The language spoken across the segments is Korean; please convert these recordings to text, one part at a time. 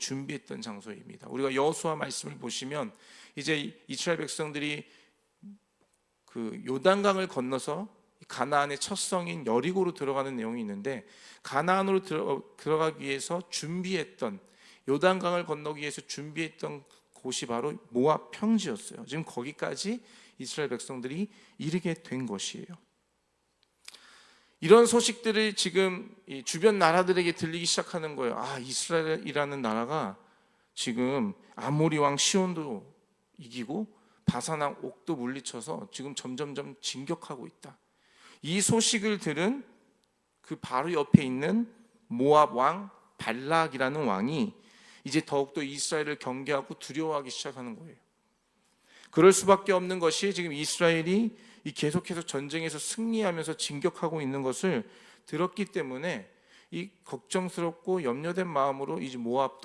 준비했던 장소입니다. 우리가 여호수아 말씀을 보시면 이제 이스라엘 백성들이 그 요단강을 건너서 가나안의 첫 성인 여리고로 들어가는 내용이 있는데, 가나안으로 들어가기 위해서 준비했던, 요단강을 건너기 위해서 준비했던 곳이 바로 모압 평지였어요. 지금 거기까지 이스라엘 백성들이 이르게 된 것이에요. 이런 소식들을 지금 주변 나라들에게 들리기 시작하는 거예요. 이스라엘이라는 나라가 지금 아모리 왕 시온도 이기고 바산 왕 옥도 물리쳐서 지금 점점점 진격하고 있다. 이 소식을 들은 그 바로 옆에 있는 모압 왕 발락이라는 왕이 이제 더욱더 이스라엘을 경계하고 두려워하기 시작하는 거예요. 그럴 수밖에 없는 것이, 지금 이스라엘이 계속해서 전쟁에서 승리하면서 진격하고 있는 것을 들었기 때문에 이 걱정스럽고 염려된 마음으로 이제 모압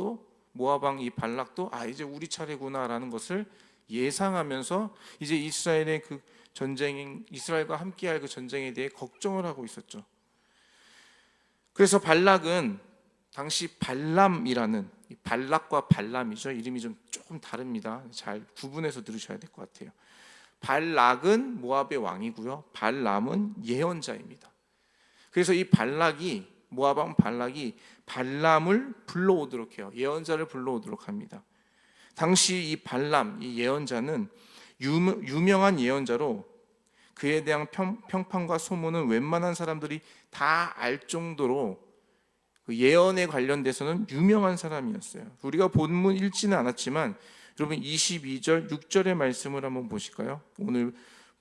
왕 이 발락도 이제 우리 차례구나라는 것을 예상하면서 이제 이스라엘의 그 전쟁인, 이스라엘과 함께할 그 전쟁에 대해 걱정을 하고 있었죠. 그래서 발락은 당시 발람이라는, 발락과 발람이죠. 이름이 좀 조금 다릅니다. 잘 구분해서 들으셔야 될 것 같아요. 발락은 모압의 왕이고요, 발람은 예언자입니다. 그래서 이 발락이, 모압 왕 발락이 발람을 불러오도록 해요. 예언자를 불러오도록 합니다. 당시 이 발람, 이 예언자는 유명한 예언자로 그에 대한 평판과 소문은 웬만한 사람들이 다 알 정도로 그 예언에 관련돼서는 유명한 사람이었어요. 우리가 본문 읽지는 않았지만 여러분 22절 6절의 말씀을 한번 보실까요? 오늘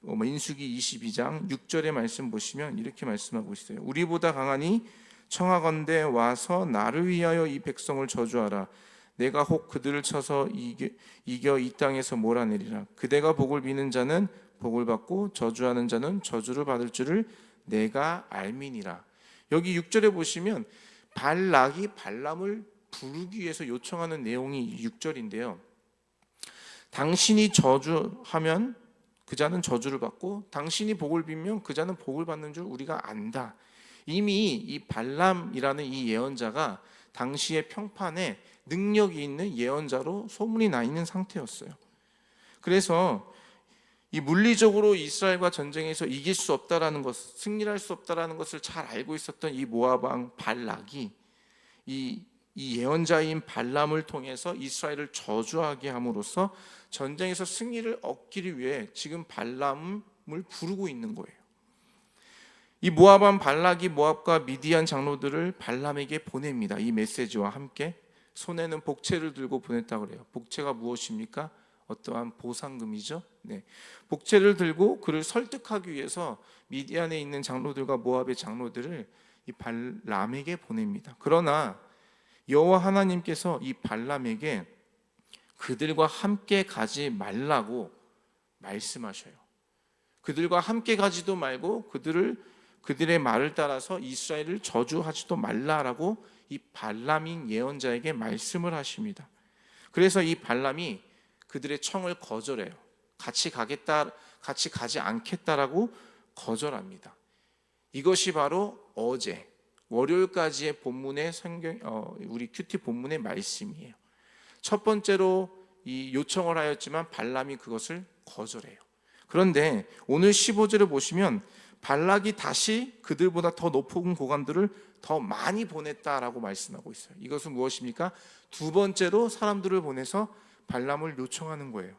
민수기 22장 6절의 말씀 보시면 이렇게 말씀하고 있어요. 우리보다 강하니 청하건대 와서 나를 위하여 이 백성을 저주하라. 내가 혹 그들을 쳐서 이겨 이 땅에서 몰아내리라. 그대가 복을 비는 자는 복을 받고 저주하는 자는 저주를 받을 줄을 내가 알미니라. 여기 6절에 보시면 발락이 발람을 부르기 위해서 요청하는 내용이 6절인데요. 당신이 저주하면 그 자는 저주를 받고 당신이 복을 빌면 그 자는 복을 받는 줄 우리가 안다. 이미 이 발람이라는 이 예언자가 당시의 평판에 능력이 있는 예언자로 소문이 나 있는 상태였어요. 그래서 이 물리적으로 이스라엘과 전쟁에서 이길 수 없다라는 것, 승리할 수 없다라는 것을 잘 알고 있었던 이 모압 왕 발락이 이 예언자인 발람을 통해서 이스라엘을 저주하게 함으로써 전쟁에서 승리를 얻기를 위해 지금 발람을 부르고 있는 거예요. 이 모압 왕 발락이 모압과 미디안 장로들을 발람에게 보냅니다. 이 메시지와 함께 손에는 복채를 들고 보냈다고 그래요. 복채가 무엇입니까? 어떠한 보상금이죠. 복채를 들고 그를 설득하기 위해서 미디안에 있는 장로들과 모압의 장로들을 이 발람에게 보냅니다. 그러나 여호와 하나님께서 이 발람에게 그들과 함께 가지 말라고 말씀하셔요. 그들과 함께 가지도 말고 그들의 말을 따라서 이스라엘을 저주하지도 말라라고 이 발람인 예언자에게 말씀을 하십니다. 그래서 이 발람이 그들의 청을 거절해요. 같이 가지 않겠다라고 거절합니다. 이것이 바로 어제 월요일까지의 본문의 우리 큐티 본문의 말씀이에요. 첫 번째로 이 요청을 하였지만 발람이 그것을 거절해요. 그런데 오늘 15절을 보시면 발락이 다시 그들보다 더 높은 고관들을 더 많이 보냈다라고 말씀하고 있어요. 이것은 무엇입니까? 두 번째로 사람들을 보내서 발람을 요청하는 거예요.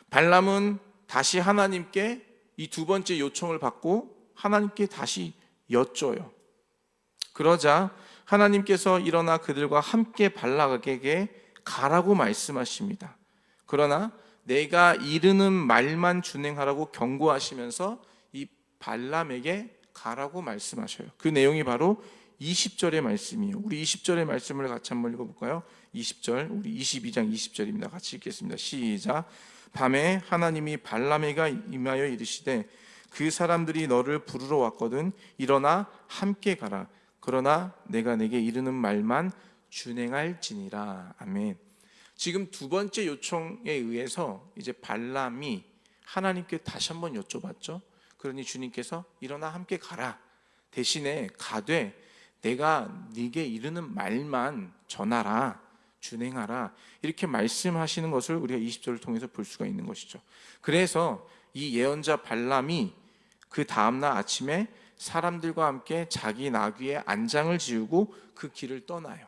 발람은 다시 하나님께 이 두 번째 요청을 받고 하나님께 다시 여쭤요. 그러자 하나님께서 일어나 그들과 함께 발락에게 가라고 말씀하십니다. 그러나 내가 이르는 말만 준행하라고 경고하시면서 이 발람에게 가라고 말씀하셔요. 그 내용이 바로 20절의 말씀이에요. 우리 20절의 말씀을 같이 한번 읽어볼까요? 20절, 우리 22장 20절입니다. 같이 읽겠습니다. 시작. 밤에 하나님이 발람에게 임하여 이르시되 그 사람들이 너를 부르러 왔거든 일어나 함께 가라. 그러나 내가 내게 이르는 말만 준행할지니라. 아멘. 지금 두 번째 요청에 의해서 이제 발람이 하나님께 다시 한번 여쭤봤죠. 그러니 주님께서 일어나 함께 가라. 대신에 가되 내가 네게 이르는 말만 전하라, 준행하라, 이렇게 말씀하시는 것을 우리가 20절을 통해서 볼 수가 있는 것이죠. 그래서 이 예언자 발람이 그 다음날 아침에 사람들과 함께 자기 나귀의 안장을 지우고 그 길을 떠나요.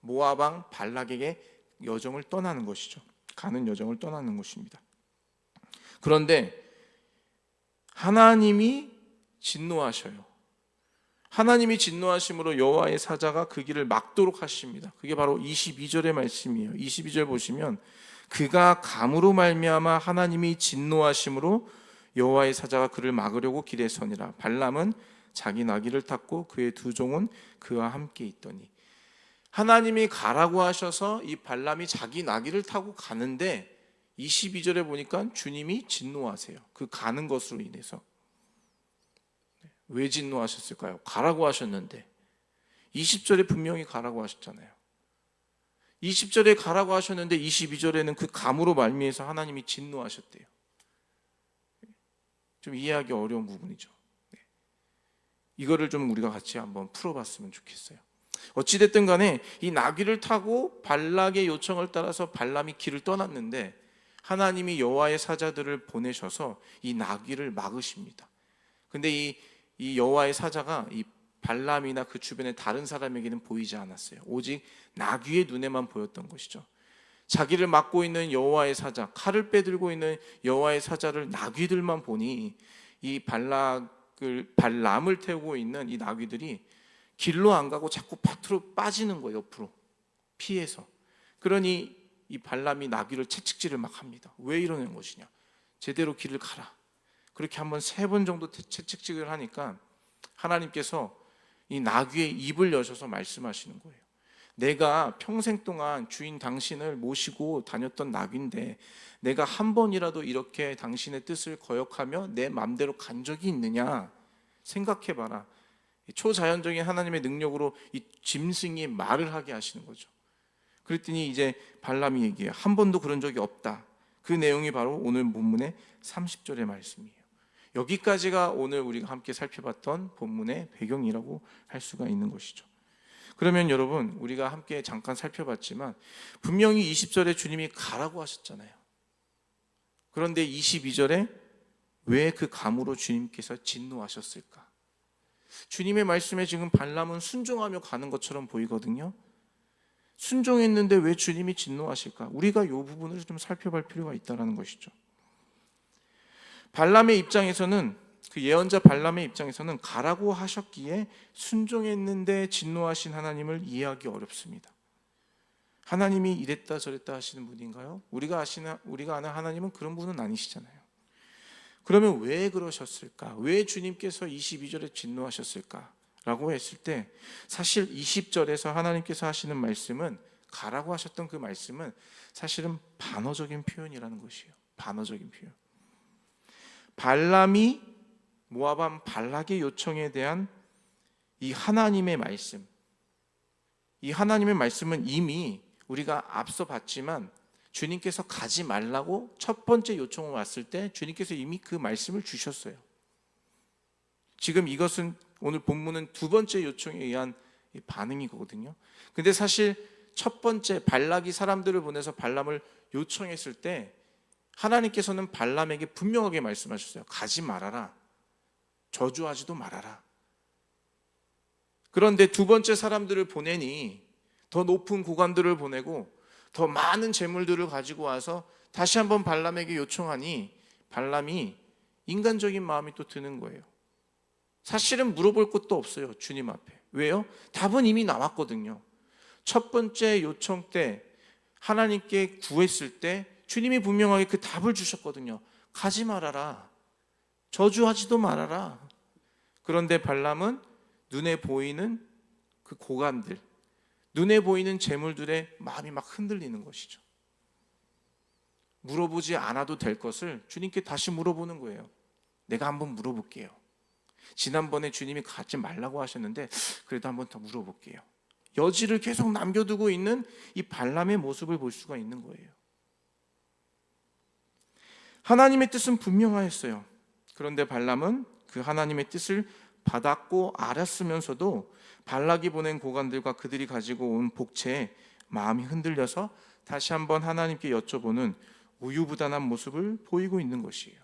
모압 왕 발락에게 여정을 떠나는 것이죠. 가는 여정을 떠나는 것입니다. 그런데 하나님이 진노하셔요. 하나님이 진노하심으로 여호와의 사자가 그 길을 막도록 하십니다. 그게 바로 22절의 말씀이에요. 22절 보시면 그가 감으로 말미암아 하나님이 진노하심으로 여호와의 사자가 그를 막으려고 길에 서니라. 발람은 자기 나귀를 탔고 그의 두 종은 그와 함께 있더니. 하나님이 가라고 하셔서 이 발람이 자기 나귀를 타고 가는데 22절에 보니까 주님이 진노하세요. 그 가는 것으로 인해서. 왜 진노하셨을까요? 가라고 하셨는데 20절에 분명히 가라고 하셨잖아요. 20절에 가라고 하셨는데 22절에는 그 감으로 말미에서 하나님이 진노하셨대요. 좀 이해하기 어려운 부분이죠. 이거를 좀 우리가 같이 한번 풀어봤으면 좋겠어요. 어찌됐든 간에 이 나귀를 타고 발락의 요청을 따라서 발람이 길을 떠났는데 하나님이 여호와의 사자들을 보내셔서 이 나귀를 막으십니다. 근데 이 여호와의 사자가 이 발람이나 그 주변의 다른 사람에게는 보이지 않았어요. 오직 나귀의 눈에만 보였던 것이죠. 자기를 막고 있는 여호와의 사자, 칼을 빼들고 있는 여호와의 사자를 나귀들만 보니 이 발람을 태우고 있는 이 나귀들이 길로 안 가고 자꾸 밭으로 빠지는 거예요. 옆으로 피해서. 그러니 이 발람이 나귀를 채찍질을 막 합니다. 왜 이러는 것이냐? 제대로 길을 가라. 그렇게 한번 3번 정도 채찍질을 하니까 하나님께서 이 나귀의 입을 여셔서 말씀하시는 거예요. 내가 평생 동안 주인 당신을 모시고 다녔던 나귀인데 내가 한 번이라도 이렇게 당신의 뜻을 거역하며 내 마음대로 간 적이 있느냐? 생각해봐라. 초자연적인 하나님의 능력으로 이 짐승이 말을 하게 하시는 거죠. 그랬더니 이제 발람이 얘기해요. 한 번도 그런 적이 없다. 그 내용이 바로 오늘 본문의 30절의 말씀이에요. 여기까지가 오늘 우리가 함께 살펴봤던 본문의 배경이라고 할 수가 있는 것이죠. 그러면 여러분, 우리가 함께 잠깐 살펴봤지만 분명히 20절에 주님이 가라고 하셨잖아요. 그런데 22절에 왜 그 감으로 주님께서 진노하셨을까? 주님의 말씀에 지금 발람은 순종하며 가는 것처럼 보이거든요. 순종했는데 왜 주님이 진노하실까? 우리가 이 부분을 좀 살펴볼 필요가 있다는 것이죠. 발람의 입장에서는, 그 예언자 발람의 입장에서는 가라고 하셨기에 순종했는데 진노하신 하나님을 이해하기 어렵습니다. 하나님이 이랬다 저랬다 하시는 분인가요? 우리가 아는 하나님은 그런 분은 아니시잖아요. 그러면 왜 그러셨을까? 왜 주님께서 22절에 진노하셨을까? 라고 했을 때 사실 20절에서 하나님께서 하시는 말씀은, 가라고 하셨던 그 말씀은 사실은 반어적인 표현이라는 것이에요. 반어적인 표현. 발람이 모압 왕 발락의 요청에 대한 이 하나님의 말씀, 이 하나님의 말씀은 이미 우리가 앞서 봤지만 주님께서 가지 말라고 첫 번째 요청을 왔을 때 주님께서 이미 그 말씀을 주셨어요. 지금 이것은 오늘 본문은 두 번째 요청에 의한 반응이거든요. 근데 사실 첫 번째 발락이 사람들을 보내서 발람을 요청했을 때 하나님께서는 발람에게 분명하게 말씀하셨어요. 가지 말아라. 저주하지도 말아라. 그런데 두 번째 사람들을 보내니 더 높은 고관들을 보내고 더 많은 재물들을 가지고 와서 다시 한번 발람에게 요청하니 발람이 인간적인 마음이 또 드는 거예요. 사실은 물어볼 것도 없어요. 주님 앞에. 왜요? 답은 이미 나왔거든요. 첫 번째 요청 때 하나님께 구했을 때 주님이 분명하게 그 답을 주셨거든요. 가지 말아라. 저주하지도 말아라. 그런데 발람은 눈에 보이는 그 고관들, 눈에 보이는 재물들의 마음이 막 흔들리는 것이죠. 물어보지 않아도 될 것을 주님께 다시 물어보는 거예요. 내가 한번 물어볼게요. 지난번에 주님이 가지 말라고 하셨는데 그래도 한번 더 물어볼게요. 여지를 계속 남겨두고 있는 이 발람의 모습을 볼 수가 있는 거예요. 하나님의 뜻은 분명하였어요. 그런데 발람은 그 하나님의 뜻을 받았고 알았으면서도 발락이 보낸 고관들과 그들이 가지고 온 복채에 마음이 흔들려서 다시 한번 하나님께 여쭤보는 우유부단한 모습을 보이고 있는 것이에요.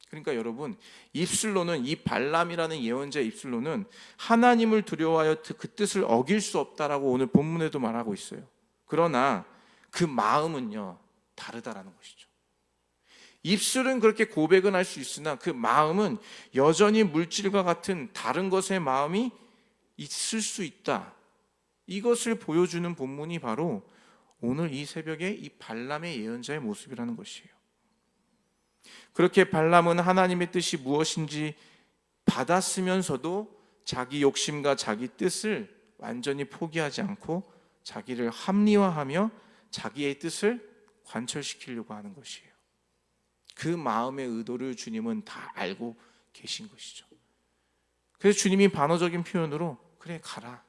그러니까 여러분, 입술로는, 이 발람이라는 예언자의 입술로는 하나님을 두려워하여 그 뜻을 어길 수 없다라고 오늘 본문에도 말하고 있어요. 그러나 그 마음은요, 다르다라는 것이죠. 입술은 그렇게 고백은 할 수 있으나 그 마음은 여전히 물질과 같은 다른 것의 마음이 있을 수 있다. 이것을 보여주는 본문이 바로 오늘 이 새벽에 이 발람의 예언자의 모습이라는 것이에요. 그렇게 발람은 하나님의 뜻이 무엇인지 받았으면서도 자기 욕심과 자기 뜻을 완전히 포기하지 않고 자기를 합리화하며 자기의 뜻을 관철시키려고 하는 것이에요. 그 마음의 의도를 주님은 다 알고 계신 것이죠. 그래서 주님이 반어적인 표현으로 그래 가라,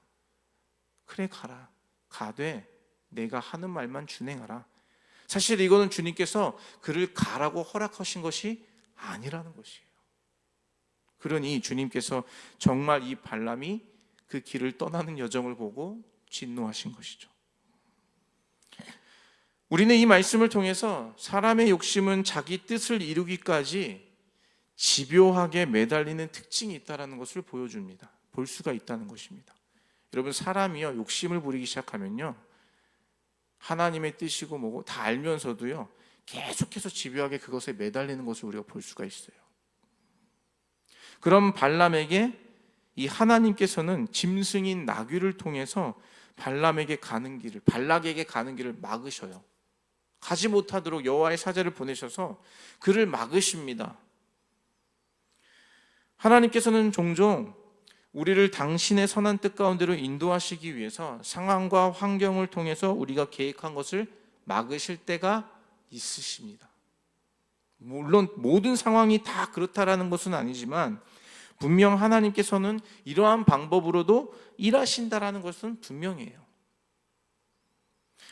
그래 가라, 가되 내가 하는 말만 준행하라. 사실 이거는 주님께서 그를 가라고 허락하신 것이 아니라는 것이에요. 그러니 주님께서 정말 이 발람이 그 길을 떠나는 여정을 보고 진노하신 것이죠. 우리는 이 말씀을 통해서 사람의 욕심은 자기 뜻을 이루기까지 집요하게 매달리는 특징이 있다는 것을 보여줍니다. 볼 수가 있다는 것입니다. 여러분, 사람이요, 욕심을 부리기 시작하면요, 하나님의 뜻이고 뭐고 다 알면서도요, 계속해서 집요하게 그것에 매달리는 것을 우리가 볼 수가 있어요. 그럼 발람에게 이 하나님께서는 짐승인 나귀를 통해서 발락에게 가는 길을 막으셔요. 가지 못하도록 여호와의 사자를 보내셔서 그를 막으십니다. 하나님께서는 종종 우리를 당신의 선한 뜻 가운데로 인도하시기 위해서 상황과 환경을 통해서 우리가 계획한 것을 막으실 때가 있으십니다. 물론 모든 상황이 다 그렇다라는 것은 아니지만 분명 하나님께서는 이러한 방법으로도 일하신다라는 것은 분명해요.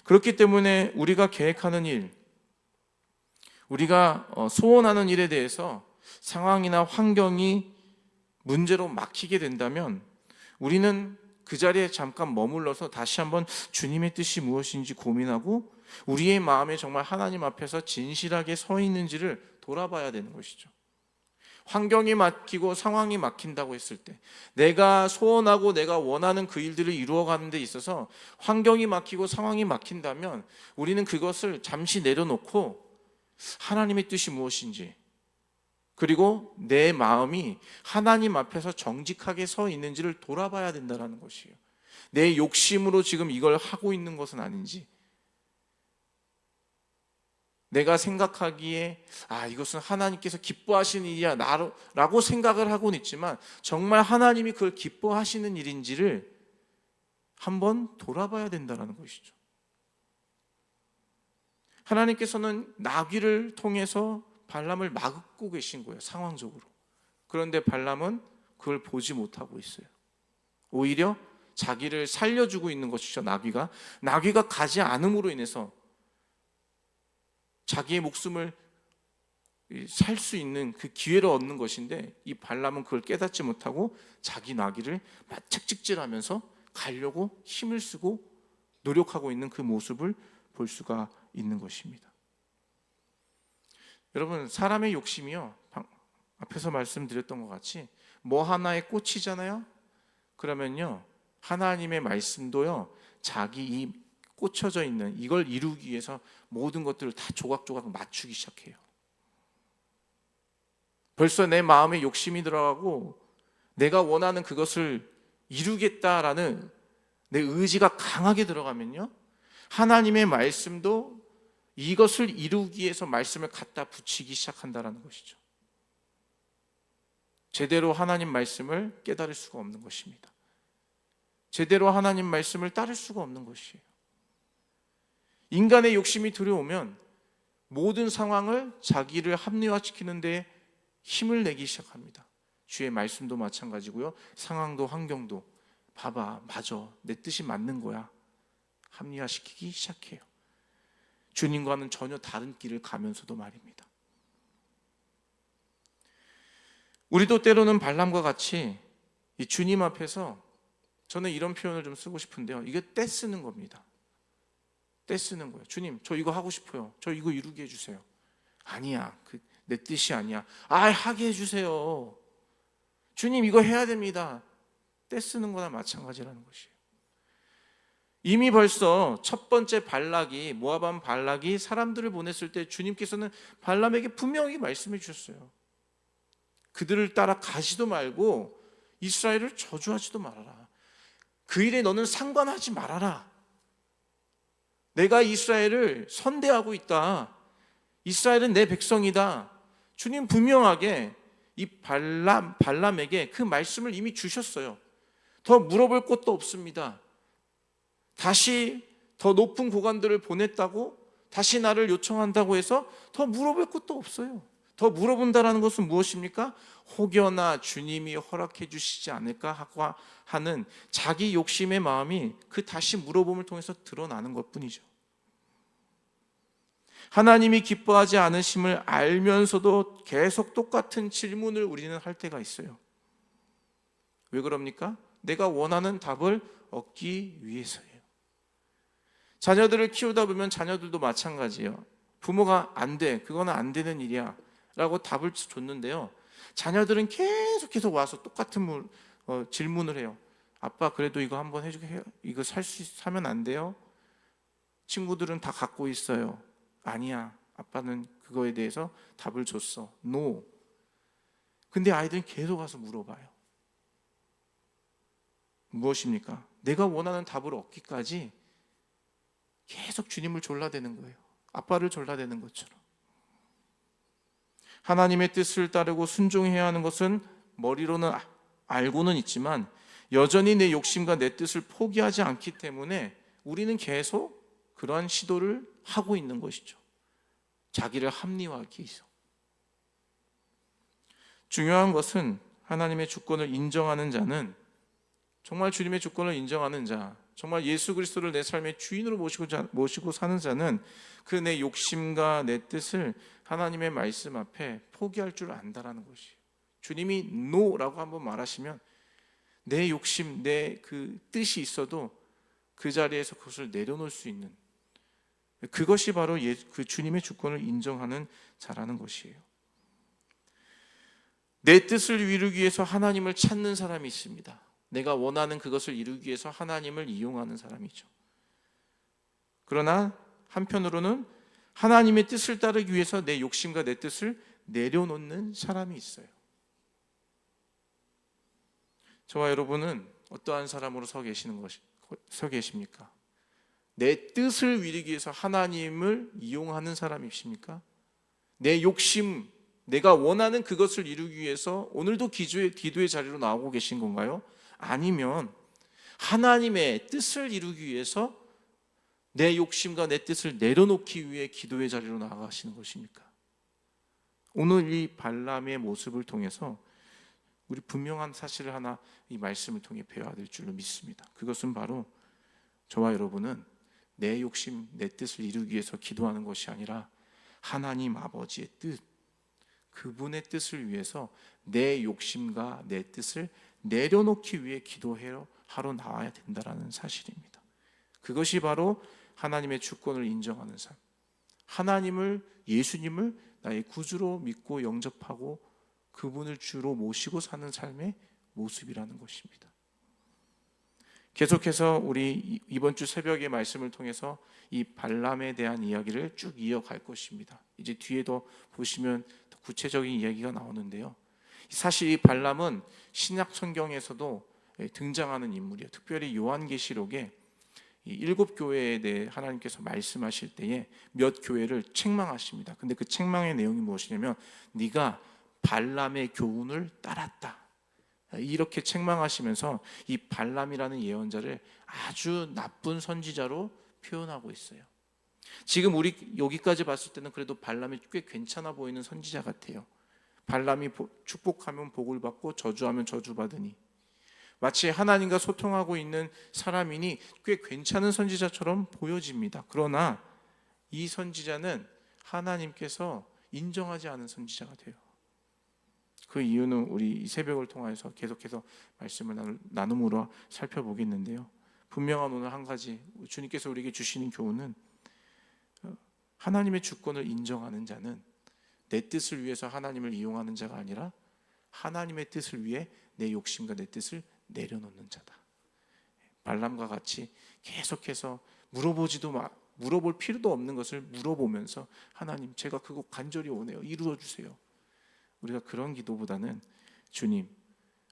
그렇기 때문에 우리가 계획하는 일, 우리가 소원하는 일에 대해서 상황이나 환경이 문제로 막히게 된다면 우리는 그 자리에 잠깐 머물러서 다시 한번 주님의 뜻이 무엇인지 고민하고 우리의 마음에 정말 하나님 앞에서 진실하게 서 있는지를 돌아봐야 되는 것이죠. 환경이 막히고 상황이 막힌다고 했을 때, 내가 소원하고 내가 원하는 그 일들을 이루어가는 데 있어서 환경이 막히고 상황이 막힌다면 우리는 그것을 잠시 내려놓고 하나님의 뜻이 무엇인지, 그리고 내 마음이 하나님 앞에서 정직하게 서 있는지를 돌아봐야 된다는 것이에요. 내 욕심으로 지금 이걸 하고 있는 것은 아닌지, 내가 생각하기에 이것은 하나님께서 기뻐하시는 일이야 라고 생각을 하고는 있지만 정말 하나님이 그걸 기뻐하시는 일인지를 한번 돌아봐야 된다는 것이죠. 하나님께서는 나귀를 통해서 발람을 막고 계신 거예요, 상황적으로. 그런데 발람은 그걸 보지 못하고 있어요. 오히려 자기를 살려주고 있는 것이죠. 나귀가 가지 않음으로 인해서 자기의 목숨을 살 수 있는 그 기회를 얻는 것인데, 이 발람은 그걸 깨닫지 못하고 자기 나귀를 바짝 찍질하면서 가려고 힘을 쓰고 노력하고 있는 그 모습을 볼 수가 있는 것입니다. 여러분, 사람의 욕심이요, 앞에서 말씀드렸던 것 같이 뭐 하나에 꽂히잖아요. 그러면요, 하나님의 말씀도요, 자기 이 꽂혀져 있는 이걸 이루기 위해서 모든 것들을 다 조각조각 맞추기 시작해요. 벌써 내 마음에 욕심이 들어가고 내가 원하는 그것을 이루겠다라는 내 의지가 강하게 들어가면요, 하나님의 말씀도 이것을 이루기 위해서 말씀을 갖다 붙이기 시작한다는 것이죠. 제대로 하나님 말씀을 깨달을 수가 없는 것입니다. 제대로 하나님 말씀을 따를 수가 없는 것이에요. 인간의 욕심이 들어오면 모든 상황을 자기를 합리화시키는 데 힘을 내기 시작합니다. 주의 말씀도 마찬가지고요, 상황도 환경도 봐봐, 맞아, 내 뜻이 맞는 거야, 합리화시키기 시작해요. 주님과는 전혀 다른 길을 가면서도 말입니다. 우리도 때로는 발람과 같이 이 주님 앞에서 저는 이런 표현을 좀 쓰고 싶은데요, 이게 떼쓰는 겁니다. 떼쓰는 거예요. 주님, 저 이거 하고 싶어요. 저 이거 이루게 해주세요. 아니야, 내 뜻이 아니야. 하게 해주세요. 주님, 이거 해야 됩니다. 떼쓰는 거나 마찬가지라는 것이에요. 이미 벌써 첫 번째 발락이, 모압 발락이 사람들을 보냈을 때 주님께서는 발람에게 분명히 말씀해 주셨어요. 그들을 따라 가지도 말고 이스라엘을 저주하지도 말아라. 그 일에 너는 상관하지 말아라. 내가 이스라엘을 선대하고 있다. 이스라엘은 내 백성이다. 주님 분명하게 이 발람에게 그 말씀을 이미 주셨어요. 더 물어볼 것도 없습니다. 다시 더 높은 고관들을 보냈다고 다시 나를 요청한다고 해서 더 물어볼 것도 없어요. 더 물어본다라는 것은 무엇입니까? 혹여나 주님이 허락해 주시지 않을까 하고 하는 자기 욕심의 마음이 그 다시 물어봄을 통해서 드러나는 것뿐이죠. 하나님이 기뻐하지 않으심을 알면서도 계속 똑같은 질문을 우리는 할 때가 있어요. 왜 그럽니까? 내가 원하는 답을 얻기 위해서예요. 자녀들을 키우다 보면 자녀들도 마찬가지예요. 부모가 안 돼, 그거는 안 되는 일이야 라고 답을 줬는데요, 자녀들은 계속해서 와서 똑같은 질문을 해요. 아빠, 그래도 이거 한번 해주게, 이거 사면 안 돼요? 친구들은 다 갖고 있어요. 아니야, 아빠는 그거에 대해서 답을 줬어. No. 근데 아이들은 계속 와서 물어봐요. 무엇입니까? 내가 원하는 답을 얻기까지 계속 주님을 졸라대는 거예요. 아빠를 졸라대는 것처럼. 하나님의 뜻을 따르고 순종해야 하는 것은 머리로는 알고는 있지만 여전히 내 욕심과 내 뜻을 포기하지 않기 때문에 우리는 계속 그러한 시도를 하고 있는 것이죠. 자기를 합리화하기 위해서. 중요한 것은 하나님의 주권을 인정하는 자는, 정말 주님의 주권을 인정하는 자, 정말 예수 그리스도를 내 삶의 주인으로 모시고 사는 자는 그 내 욕심과 내 뜻을 하나님의 말씀 앞에 포기할 줄 안다라는 것이에요. 주님이 no라고 한번 말하시면 내 욕심, 내 그 뜻이 있어도 그 자리에서 그것을 내려놓을 수 있는, 그것이 바로 그 주님의 주권을 인정하는 자라는 것이에요. 내 뜻을 이루기 위해서 하나님을 찾는 사람이 있습니다. 내가 원하는 그것을 이루기 위해서 하나님을 이용하는 사람이죠. 그러나 한편으로는 하나님의 뜻을 따르기 위해서 내 욕심과 내 뜻을 내려놓는 사람이 있어요. 저와 여러분은 어떠한 사람으로 서 계십니까? 내 뜻을 이루기 위해서 하나님을 이용하는 사람이십니까? 내 욕심, 내가 원하는 그것을 이루기 위해서 오늘도 기도의 자리로 나오고 계신 건가요? 아니면 하나님의 뜻을 이루기 위해서 내 욕심과 내 뜻을 내려놓기 위해 기도의 자리로 나아가시는 것입니까? 오늘 이 발람의 모습을 통해서 우리 분명한 사실을 하나 이 말씀을 통해 배워야 될 줄로 믿습니다. 그것은 바로 저와 여러분은 내 욕심, 내 뜻을 이루기 위해서 기도하는 것이 아니라 하나님 아버지의 뜻, 그분의 뜻을 위해서 내 욕심과 내 뜻을 내려놓기 위해 기도하러 나와야 된다는 사실입니다. 그것이 바로 하나님의 주권을 인정하는 삶, 하나님을, 예수님을 나의 구주로 믿고 영접하고 그분을 주로 모시고 사는 삶의 모습이라는 것입니다. 계속해서 우리 이번 주 새벽의 말씀을 통해서 이 발람에 대한 이야기를 쭉 이어갈 것입니다. 이제 뒤에도 보시면 더 구체적인 이야기가 나오는데요, 사실 이 발람은 신약 성경에서도 등장하는 인물이에요. 특별히 요한계시록에 이 7교회에 대해 하나님께서 말씀하실 때에 몇 교회를 책망하십니다. 근데 그 책망의 내용이 무엇이냐면 네가 발람의 교훈을 따랐다, 이렇게 책망하시면서 이 발람이라는 예언자를 아주 나쁜 선지자로 표현하고 있어요. 지금 우리 여기까지 봤을 때는 그래도 발람이 꽤 괜찮아 보이는 선지자 같아요. 발람이 축복하면 복을 받고 저주하면 저주받으니, 마치 하나님과 소통하고 있는 사람이니 꽤 괜찮은 선지자처럼 보여집니다. 그러나 이 선지자는 하나님께서 인정하지 않은 선지자가 돼요. 그 이유는 우리 이 새벽을 통해서 계속해서 말씀을 나눔으로 살펴보겠는데요. 분명한 오늘 한 가지, 주님께서 우리에게 주시는 교훈은 하나님의 주권을 인정하는 자는 내 뜻을 위해서 하나님을 이용하는 자가 아니라 하나님의 뜻을 위해 내 욕심과 내 뜻을 내려놓는 자다. 발람과 같이 계속해서 물어볼 필요도 없는 것을 물어보면서 하나님, 제가 그거 간절히 원해요, 이루어 주세요. 우리가 그런 기도보다는 주님,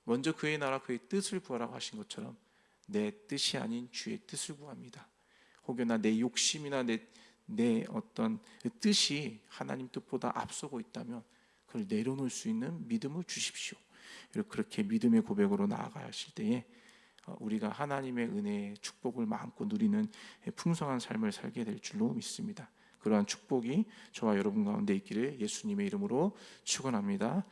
먼저 그의 나라 그의 뜻을 구하라고 하신 것처럼 내 뜻이 아닌 주의 뜻을 구합니다. 혹여나 내 욕심이나 내 어떤 뜻이 하나님 뜻보다 앞서고 있다면 그걸 내려놓을 수 있는 믿음을 주십시오. 그렇게 믿음의 고백으로 나아가야 하실 때에 우리가 하나님의 은혜의 축복을 마음껏 누리는 풍성한 삶을 살게 될 줄로 믿습니다. 그러한 축복이 저와 여러분 가운데 있기를 예수님의 이름으로 축원합니다.